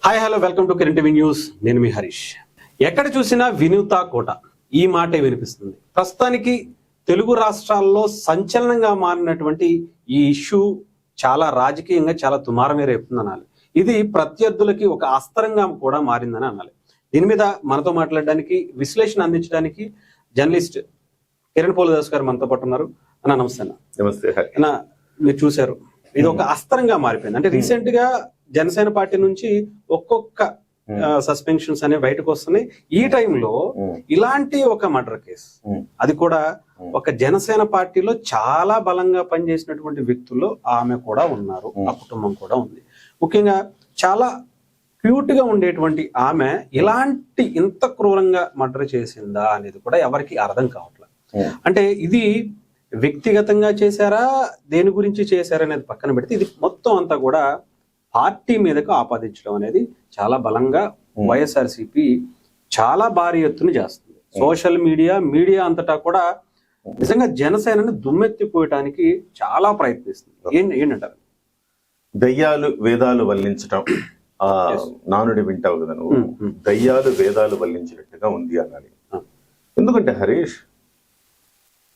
Hi hello welcome to Kiran TV news. నేను మీ హరీష్. ఎక్కడ చూసినా వినూత కోట ఈ మాటే వినిపిస్తుంది. ప్రస్తుతానికి తెలుగు రాష్ట్రాల్లో సంచలనంగా మారినటువంటి ఈ ఇష్యూ చాలా రాజకీయంగా చాలా దుమారమే రేపుతుంది అనాలి. ఇది ప్రత్యర్థులకి ఒక అస్త్రంగా కూడా మారిందని అనాలి. దీని మీద మనతో మాట్లాడడానికి, విశ్లేషణ అందించడానికి జర్నలిస్ట్ కిరణ్ పోలదాస్ గారు మనతో పాటు ఉన్నారు. అన్న నమస్తే. అన్న నమస్తే. అన్న, మీరు చూశారు, ఇది ఒక అస్త్రంగా మారిపోయింది. అంటే రీసెంట్ గా జనసేన పార్టీ నుంచి ఒక్కొక్క సస్పెన్షన్స్ అనేవి బయటకు వస్తున్నాయి. ఈ టైంలో ఇలాంటి ఒక మర్డర్ కేసు, అది కూడా ఒక జనసేన పార్టీలో చాలా బలంగా పనిచేసినటువంటి వ్యక్తుల్లో ఆమె కూడా ఉన్నారు, ఆ కుటుంబం కూడా ఉంది. ముఖ్యంగా చాలా క్యూట్ గా ఉండేటువంటి ఆమె ఇలాంటి ఇంత క్రూరంగా మర్డర్ చేసిందా అనేది కూడా ఎవరికి అర్థం కావట్లేదు. అంటే ఇది వ్యక్తిగతంగా చేశారా, దేని గురించి చేశారా అనేది పక్కన పెడితే, ఇది మొత్తం అంతా కూడా పార్టీ మీదకు ఆపాదించడం అనేది చాలా బలంగా వైఎస్ఆర్సీపీ చాలా భారీ ఎత్తున చేస్తుంది. సోషల్ మీడియా అంతటా కూడా నిజంగా జనసేనని దుమ్మెత్తిపోయటానికి చాలా ప్రయత్నిస్తుంది. ఏంటంటారు? దయ్యాలు వేదాలు వల్లించటం, నానుడి వింటావు కదా నువ్వు, దయ్యాలు వేదాలు వల్లించినట్టుగా ఉంది అన్నది. ఎందుకంటే హరీష్,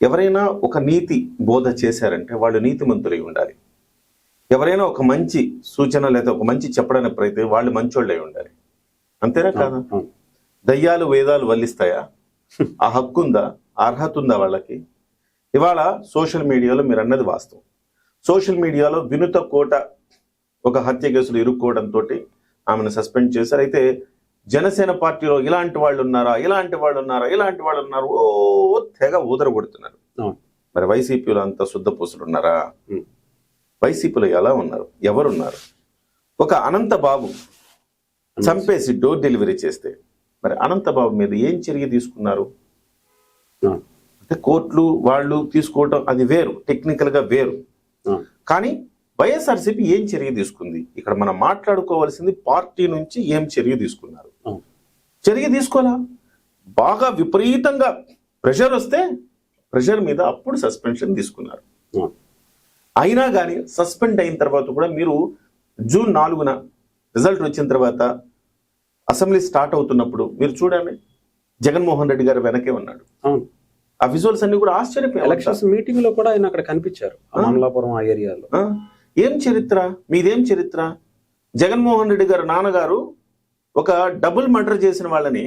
ఎవరైనా ఒక నీతి బోధ చేశారంటే వాళ్ళు నీతిమంతులై ఉండాలి. ఎవరైనా ఒక మంచి సూచన లేదా ఒక మంచి చెప్పడానికి ప్రయత్నం వాళ్ళు మంచోళ్ళై ఉండాలి. అంతేనా కాదా? దయ్యాలు వేదాలు వల్లిస్తాయా? ఆ హక్కు ఉందా, అర్హత ఉందా వాళ్ళకి? ఇవాళ సోషల్ మీడియాలో మీరు అన్నది వాస్తవం. సోషల్ మీడియాలో వినూత కోట ఒక హత్య కేసులు ఇరుక్కోవడంతో ఆమెను సస్పెండ్ చేశారు. అయితే జనసేన పార్టీలో ఇలాంటి వాళ్ళు ఉన్నారా, ఇలాంటి వాళ్ళు ఉన్నారా, ఇలాంటి వాళ్ళు ఉన్నారు, ఓ తెగ ఊదర కొడుతున్నారు. మరి వైసీపీలో అంత శుద్ధ పూసలు ఉన్నారా? వైసీపీలో ఎలా ఉన్నారు, ఎవరున్నారు? ఒక అనంతబాబు చంపేసి డోర్ డెలివరీ చేస్తే మరి అనంతబాబు మీద ఏం చర్య తీసుకున్నారు? అంటే కోర్టులు వాళ్ళు తీసుకోవటం అది వేరు, టెక్నికల్ గా వేరు. కానీ వైఎస్ఆర్సీపీ ఏం చర్య తీసుకుంది? ఇక్కడ మనం మాట్లాడుకోవాల్సింది పార్టీ నుంచి ఏం చర్య తీసుకున్నారు. చర్య తీసుకోవాలా? బాగా విపరీతంగా ప్రెషర్ వస్తే ప్రెషర్ మీద అప్పుడు సస్పెన్షన్ తీసుకున్నారు. అయినా కానీ సస్పెండ్ అయిన తర్వాత కూడా మీరు జూన్ 4న రిజల్ట్ వచ్చిన తర్వాత అసెంబ్లీ స్టార్ట్ అవుతున్నప్పుడు మీరు చూడండి, జగన్మోహన్ రెడ్డి గారు వెనకే ఉన్నాడు. ఆ విజువల్స్ అన్ని కూడా ఆశ్చర్యపోయాయి. ఎలక్షన్స్ మీటింగ్ లో కూడా ఆయన అక్కడ కనిపించారు, అమలాపురం ఆ ఏరియాలో. ఏం చరిత్ర మీదేం చరిత్ర? జగన్మోహన్ రెడ్డి గారు నాన్నగారు ఒక డబుల్ మర్డర్ చేసిన వాళ్ళని,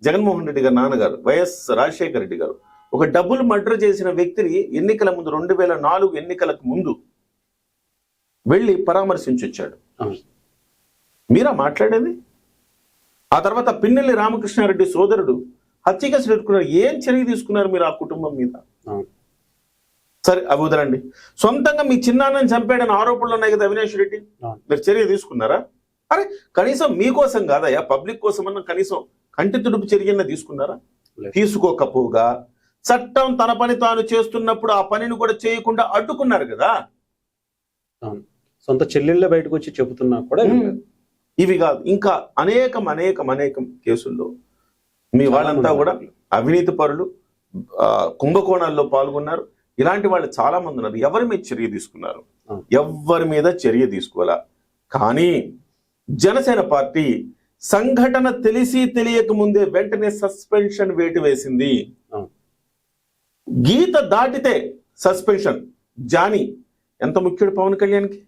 జగన్మోహన్ రెడ్డి గారు నాన్నగారు వైఎస్ రాజశేఖర రెడ్డి గారు ఒక డబుల్ మర్డర్ చేసిన వ్యక్తిని ఎన్నికల ముందు 2004 ఎన్నికలకు ముందు వెళ్ళి పరామర్శించొచ్చాడు. మీరా మాట్లాడేది? ఆ తర్వాత పిన్నెల్లి రామకృష్ణారెడ్డి సోదరుడు హత్య కేసులు ఎదుర్కొన్నారు. ఏం చర్య తీసుకున్నారు మీరు ఆ కుటుంబం మీద? సరే అవి వదలండి. సొంతంగా మీ చిన్నాన్నని చంపాడని ఆరోపణలు ఉన్నాయి కదా అవినాష్ రెడ్డి, మీరు చర్య తీసుకున్నారా? అరే కనీసం మీకోసం కాదయ్యా, పబ్లిక్ కోసం అన్న కనీసం కంటి తుడుపు చర్యన్న తీసుకున్నారా? తీసుకోకపోగా చట్టం తన పని తాను చేస్తున్నప్పుడు ఆ పనిని కూడా చేయకుండా అడ్డుకున్నారు కదా. సొంత చెల్లెళ్ళ బయటకు వచ్చి చెబుతున్నా కూడా ఇవి కాదు, ఇంకా అనేకం కేసుల్లో మీ వాళ్ళంతా కూడా అవినీతి పరులు, కుంభకోణాల్లో పాల్గొన్నారు. ఇలాంటి వాళ్ళు చాలా మంది ఉన్నారు. ఎవరి మీద చర్య తీసుకున్నారు? ఎవరి మీద చర్య తీసుకోవాలా? కానీ జనసేన పార్టీ సంఘటన తెలిసి తెలియక ముందే వెంటనే సస్పెన్షన్ వేటు వేసింది. గీత దాటితే సస్పెన్షన్. జానీ ఎంత ముఖ్యుడు పవన్ కళ్యాణ్కి.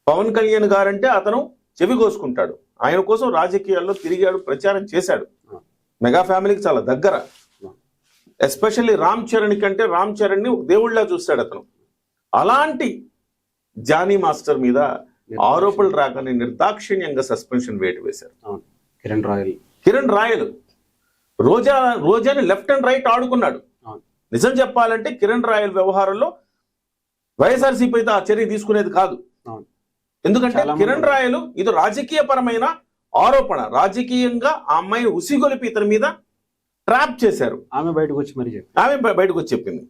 పవన్ కళ్యాణ్ గారంటే అతను చెవి కోసుకుంటాడు. ఆయన కోసం రాజకీయాల్లో తిరిగాడు, ప్రచారం చేశాడు. మెగా ఫ్యామిలీకి చాలా దగ్గర. ఎస్పెషల్లీ రామ్ చరణ్ కంటే రామ్ చరణ్ ని దేవుళ్లా చూస్తాడు అతను. అలాంటి జానీ మాస్టర్ మీద ఆరోపణలు రాగానే నిర్దాక్షిణ్యంగా సస్పెన్షన్ వేటు వేశారు. కిరణ్ రాయల్ రోజాని లెఫ్ట్ అండ్ రైట్ ఆడుకున్నాడు. నిజం చెప్పాలంటే కిరణ్ రాయల్ వ్యవహారంలో వైఎస్ఆర్సీపీ అయితే ఆ చర్య తీసుకునేది కాదు. ఎందుకంటే కిరణ్ రాయలు ఇది రాజకీయ పరమైన ఆరోపణ, రాజకీయంగా ఆ అమ్మాయిని ఉసిగొలిపి ఇతని మీద ట్రాప్ చేశారు. ఆమె బయటకు వచ్చి చెప్పింది.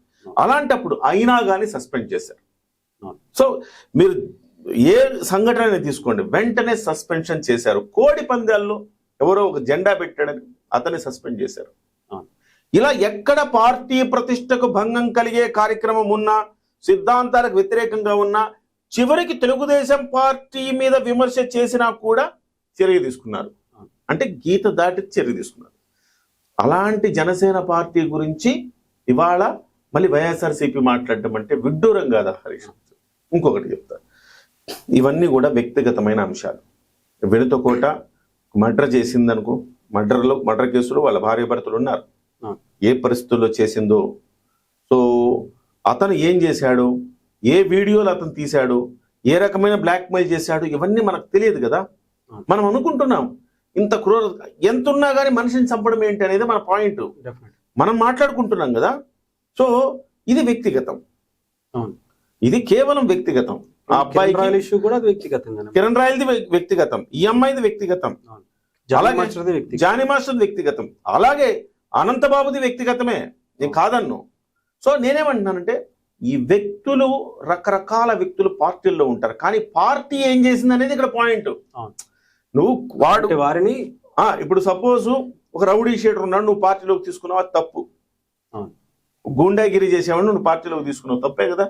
అలాంటప్పుడు అయినా కానీ సస్పెండ్ చేశారు. సో మీరు ఏ సంఘటన తీసుకోండి, వెంటనే సస్పెన్షన్ చేశారు. కోడి పందాల్లో ఎవరో ఒక జెండా పెట్టాడని అతన్ని సస్పెండ్ చేశారు. ఇలా ఎక్కడ పార్టీ ప్రతిష్టకు భంగం కలిగే కార్యక్రమం ఉన్నా, సిద్ధాంతాలకు వ్యతిరేకంగా ఉన్నా, చివరికి తెలుగుదేశం పార్టీ మీద విమర్శ చేసినా కూడా చర్య తీసుకున్నారు. అంటే గీత దాటి చర్య తీసుకున్నారు. అలాంటి జనసేన పార్టీ గురించి ఇవాళ మళ్ళీ వైఎస్ఆర్సీపీ మాట్లాడటం అంటే విడ్డూరం కాదా హరీష్? ఇంకొకటి చెప్తా, ఇవన్నీ కూడా వ్యక్తిగతమైన అంశాలు. వెనుతకోట మర్డర్ చేసిందనుకో, మర్డర్ కేసులో వాళ్ళ భార్యాభర్తలు ఉన్నారు, ఏ పరిస్థితుల్లో చేసిందో, సో అతను ఏం చేశాడు, ఏ వీడియోలు అతను తీశాడు, ఏ రకమైన బ్లాక్మెయిల్ చేశాడు, ఇవన్నీ మనకు తెలియదు కదా. మనం అనుకుంటున్నాం ఇంత క్రూర ఎంత ఉన్నా కానీ మనిషిని చంపడం ఏంటి అనేది మన పాయింట్, మనం మాట్లాడుకుంటున్నాం కదా. సో ఇది వ్యక్తిగతం, ఇది కేవలం వ్యక్తిగతం. ఆ అబ్బాయి కిరణ్ రాయల్ది వ్యక్తిగతం, ఈ అమ్మాయిది వ్యక్తిగతం, అలాగే జానీ మాస్టర్ వ్యక్తిగతం, అలాగే అనంతబాబుది వ్యక్తిగతమే, నేను కాదన్ను. సో నేనేమంటున్నానంటే ఈ వ్యక్తులు, రకరకాల వ్యక్తులు పార్టీల్లో ఉంటారు, కానీ పార్టీ ఏం చేసింది అనేది ఇక్కడ పాయింట్. నువ్వు వారిని ఇప్పుడు సపోజ్ ఒక రౌడీ షీటర్ ఉన్నాడు, నువ్వు పార్టీలోకి తీసుకున్నావు, అది తప్పు. గూండాగిరి చేసేవాడు నువ్వు పార్టీలోకి తీసుకున్నావు, తప్పే కదా.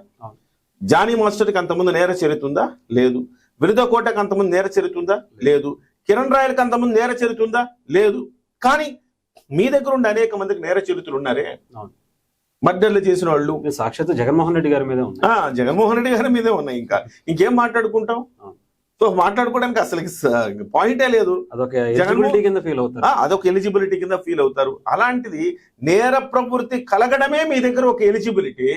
జానీ మాస్టర్కి అంతకుముందు నేర చరిత్ర ఉందా? లేదు. వినుతకోటకి అంతకుముందు నేర చరిత్ర ఉందా? లేదు. కిరణ్ రాయల్కి అంతకుముందు నేర చరిత్ర ఉందా? లేదు. కానీ మీ దగ్గర ఉండే అనేక మందికి నేర చరిత్రలు ఉన్నారే, మర్డర్లు చేసిన వాళ్ళు. సాక్షాత్ జగన్మోహన్ రెడ్డి గారి మీద జగన్మోహన్ రెడ్డి గారి మీదే ఉన్నాయి. ఇంకా ఇంకేం మాట్లాడుకుంటాం? సో మాట్లాడుకోవడానికి అసలు పాయింటే లేదు. అదొక ఎలిజిబిలిటీ కింద ఫీల్ అవుతారు. అలాంటిది నేర ప్రవృత్తి కలగడమే మీ దగ్గర ఒక ఎలిజిబిలిటీ,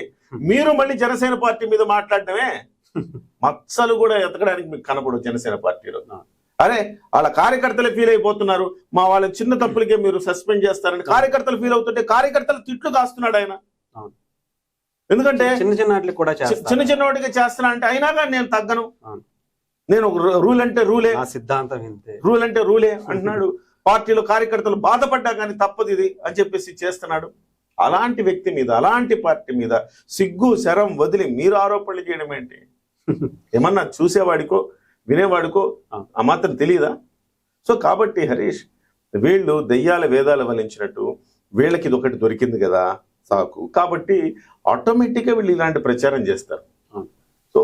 మీరు మళ్ళీ జనసేన పార్టీ మీద మాట్లాడటమే మచ్చలు కూడా ఎతకడానికి మీకు కనపడదు జనసేన పార్టీలో. అరే వాళ్ళ కార్యకర్తలే ఫీల్ అయిపోతున్నారు, మా వాళ్ళ చిన్న తప్పులకే మీరు సస్పెండ్ చేస్తారని కార్యకర్తలు ఫీల్ అవుతుంటే కార్యకర్తలు తిట్లు కాస్తున్నాడు ఆయన. ఎందుకంటే చిన్న చిన్న వాటికి చేస్తున్నా అంటే అయినా కానీ నేను తగ్గను, నేను రూల్ అంటే రూలే, సిద్ధాంతం రూల్ అంటే రూలే అంటున్నాడు. పార్టీలో కార్యకర్తలు బాధపడ్డా కానీ తప్పదు ఇది అని చెప్పేసి చేస్తున్నాడు. అలాంటి వ్యక్తి మీద, అలాంటి పార్టీ మీద సిగ్గు శరం వదిలి మీరు ఆరోపణలు చేయడం ఏంటి? ఏమన్నా చూసేవాడికో వినేవాడికో ఆ మాత్రం తెలియదా? సో కాబట్టి హరీష్, వీళ్ళు దెయ్యాల వేదాలు వలించినట్టు వీళ్ళకి ఇది ఒకటి దొరికింది కదా సాకు, కాబట్టి ఆటోమేటిక్గా వీళ్ళు ఇలాంటి ప్రచారం చేస్తారు. సో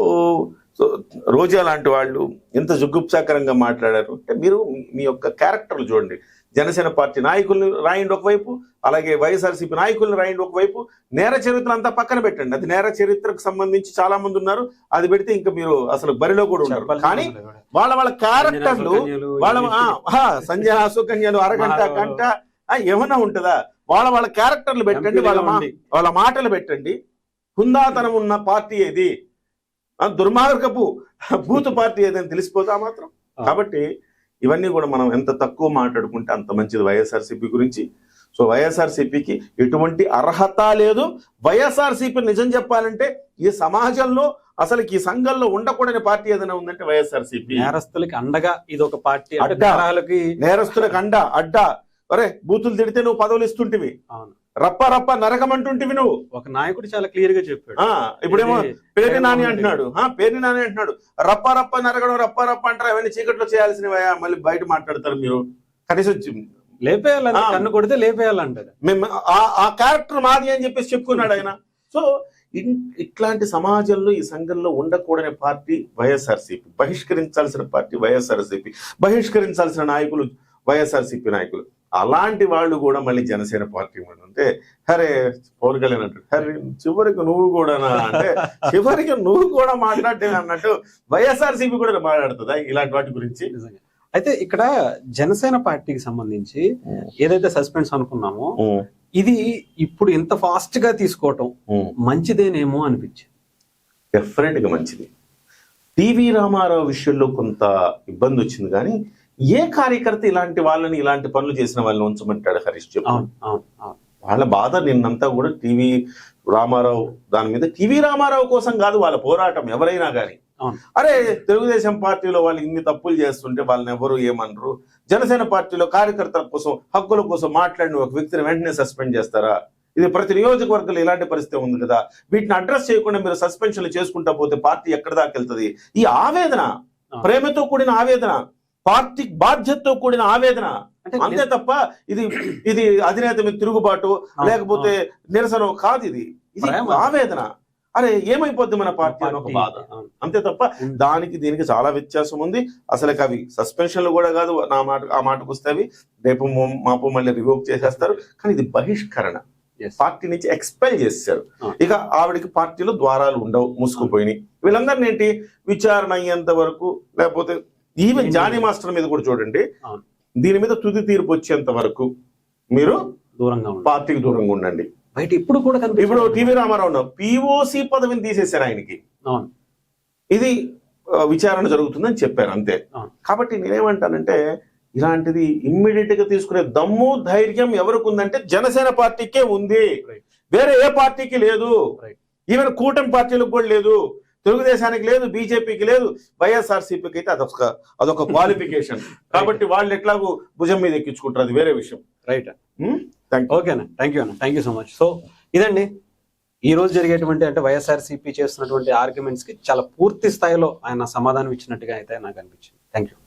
సో రోజా లాంటి వాళ్ళు ఎంత జుగుప్సాకరంగా మాట్లాడారు అంటే మీరు మీ యొక్క క్యారెక్టర్లు చూడండి. జనసేన పార్టీ నాయకుల్ని రాయండి ఒకవైపు, అలాగే వైఎస్ఆర్సీపీ నాయకుల్ని రాయండి ఒకవైపు, నేర చరిత్ర అంతా పక్కన పెట్టండి. అది నేర చరిత్రకు సంబంధించి చాలా మంది ఉన్నారు, అది పెడితే ఇంకా మీరు అసలు బరిలో కూడా ఉన్నారు. కానీ వాళ్ళ క్యారెక్టర్లు, సంజయ్ సుకన్యలు అరగంట గంట ఏమన్నా ఉంటుందా? వాళ్ళ క్యారెక్టర్లు పెట్టండి, వాళ్ళ మాటలు పెట్టండి. హుందాతనం ఉన్న పార్టీ ఏది, దుర్మార్గపు బూత్ పార్టీ ఏదని తెలిసిపోతా మాత్రం. కాబట్టి ఇవన్నీ కూడా మనం ఎంత తక్కువ మాట్లాడుకుంటే అంత మంచిది వైఎస్ఆర్సీపీ గురించి. సో వైఎస్ఆర్సీపీకి ఎటువంటి అర్హత లేదు. వైఎస్ఆర్సీపీ నిజం చెప్పాలంటే ఈ సమాజంలో అసలు ఈ సంఘంలో ఉండకూడని పార్టీ ఏదైనా ఉందంటే వైఎస్ఆర్సీపీ. నేరస్తులకి అండగా ఇది ఒక పార్టీ, నేరస్తులకు అడ్డా. అరే బూతులు తిడితే నువ్వు పదవులు ఇస్తుంటివి, రప్ప నరకమంటుంటివి నువ్వు. ఒక నాయకుడు చాలా క్లియర్ గా చెప్పాడు. ఇప్పుడేమో పేరు నాని అంటున్నాడు, రప్ప నరకడం రప్ప అంటారు, అవన్నీ చీకట్లో చేయాల్సినవా? మళ్ళీ బయట మాట్లాడతారు మీరు. కనీసం లేపేయాలని, కన్ను కొడితే లేపేయాలంటారు. మేము ఆ క్యారెక్టర్ మాది అని చెప్పేసి చెప్పుకున్నాడు ఆయన. సో ఇట్లాంటి సమాజంలో ఈ సంఘంలో ఉండకూడని పార్టీ వైఎస్ఆర్సీపీ, బహిష్కరించాల్సిన పార్టీ వైఎస్ఆర్సీపీ, బహిష్కరించాల్సిన నాయకులు వైఎస్ఆర్సీపీ నాయకులు. అలాంటి వాళ్ళు కూడా మళ్ళీ జనసేన పార్టీ అంటే హరే పవన్ కళ్యాణ్ అంటాడు, హరే చివరికి నువ్వు కూడా అంటే చివరికి నువ్వు కూడా మాట్లాడే అన్నట్టు వైఎస్ఆర్సీపీ కూడా మాట్లాడుతుందా ఇలాంటి వాటి గురించి? అయితే ఇక్కడ జనసేన పార్టీకి సంబంధించి ఏదైతే సస్పెన్స్ అనుకున్నామో ఇది ఇప్పుడు ఇంత ఫాస్ట్ గా తీసుకోవటం మంచిదేనేమో అనిపించింది. డెఫినెట్ గా మంచిది. టీవీ రామారావు విషయంలో కొంత ఇబ్బంది వచ్చింది, కానీ ఏ కార్యకర్త ఇలాంటి వాళ్ళని, ఇలాంటి పనులు చేసిన వాళ్ళని ఉంచమంటాడు హరీష్? చెప్పు. వాళ్ళ బాధ నిన్నంతా కూడా టీవీ రామారావు దాని మీద, టీవీ రామారావు కోసం కాదు వాళ్ళ పోరాటం ఎవరైనా కానీ. అరే తెలుగుదేశం పార్టీలో వాళ్ళు ఇన్ని తప్పులు చేస్తుంటే వాళ్ళని ఎవరు ఏమనరు, జనసేన పార్టీలో కార్యకర్తల కోసం, హక్కుల కోసం మాట్లాడిన ఒక వ్యక్తిని వెంటనే సస్పెండ్ చేస్తారా? ఇది ప్రతి నియోజకవర్గంలో ఇలాంటి పరిస్థితి ఉంది కదా. వీటిని అడ్రస్ చేయకుండా మీరు సస్పెన్షన్లు చేసుకుంటా పోతే పార్టీ ఎక్కడ దాకా వెళ్తుంది? ఈ ఆవేదన ప్రేమతో కూడిన ఆవేదన, పార్టీ బాధ్యతతో కూడిన ఆవేదన, అంతే తప్ప ఇది అధినేత మీద తిరుగుబాటు లేకపోతే నిరసన కాదు. ఇది ఆవేదన. అరే ఏమైపోద్ది మన పార్టీ అని ఒక బాధ, అంతే తప్ప దానికి దీనికి చాలా వ్యత్యాసం ఉంది. అసలు అవి సస్పెన్షన్లు కూడా కాదు, ఆ మాటకు వస్తే అవి రేపు మాపు మళ్ళీ రివోక్ చేసేస్తారు. కానీ ఇది బహిష్కరణ, పార్టీ నుంచి ఎక్స్పెల్ చేశారు. ఇక ఆవిడకి పార్టీలో ద్వారాలు ఉండవు, మూసుకుపోయినాయి. వీళ్ళందరినీ ఏంటి విచారణ అయ్యేంత వరకు, లేకపోతే ఈవెన్ జానీ మాస్టర్ మీద కూడా చూడండి, దీని మీద తుది తీర్పు వచ్చేంత వరకు మీరు పార్టీకి దూరంగా ఉండండి. బయట ఇప్పుడు కూడా ఇప్పుడు టీవీ రామారావు పిఓసి పదవిని తీసేశారు ఆయనకి. ఇది విచారణ జరుగుతుందని చెప్పారు అంతే. కాబట్టి నేనేమంటానంటే ఇలాంటిది ఇమ్మీడియట్ గా తీసుకునే దమ్ము ధైర్యం ఎవరికి ఉందంటే జనసేన పార్టీకే ఉంది, వేరే ఏ పార్టీకి లేదు. ఈవెన్ కూటమి పార్టీలకు కూడా లేదు, తెలుగుదేశానికి లేదు, బీజేపీకి లేదు, వైఎస్ఆర్సీపీకి అయితే అదొక క్వాలిఫికేషన్. కాబట్టి వాళ్ళు ఎట్లాగూ భుజం మీద ఎక్కించుకుంటారు, అది వేరే విషయం. రైట్, ఓకేనా, థ్యాంక్ యూ అన్న, thank you so much. So ఇదండి ఈ రోజు జరిగేటువంటి అంటే వైఎస్ఆర్సీపీ చేస్తున్నటువంటి ఆర్గ్యుమెంట్స్ కి చాలా పూర్తి స్థాయిలో ఆయన సమాధానం ఇచ్చినట్టుగా అయితే నాకు అనిపించింది. Thank you.